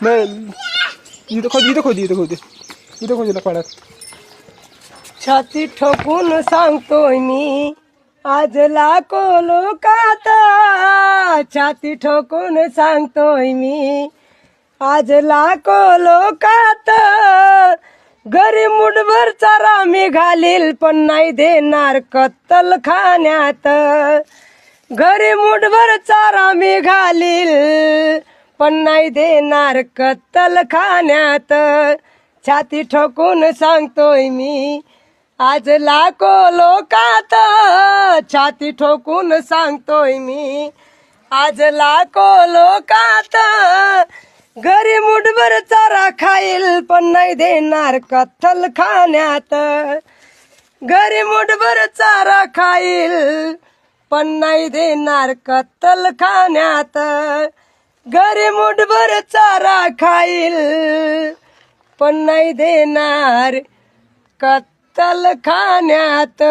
नाही इथं खोदी पाण्यात. छाती ठोकून सांगतोय मी आज लाखो लोकात, छाती ठोकून सांगतोय मी आज लाखो लोकात. घरी मुठभर चारा मी घालील पण नाही देणार कत्तल खाण्यात. घरी मुठभर चारा मी घालील पण नाही देणार कत्तल खाण्यात. छाती ठोकून सांगतोय मी आज लाखो लोकात, छाती ठोकून सांगतोय मी आज लाखो लोकात. घरी मुठभर चारा खाईल पण नाही देणार कत्तल खाण्यात. घरी मुठभर चारा खाईल पण नाही देणार कत्तल खाण्यात. घरी मुठभर चारा खाईल पण नाही देणार कत्तल खाण्यात.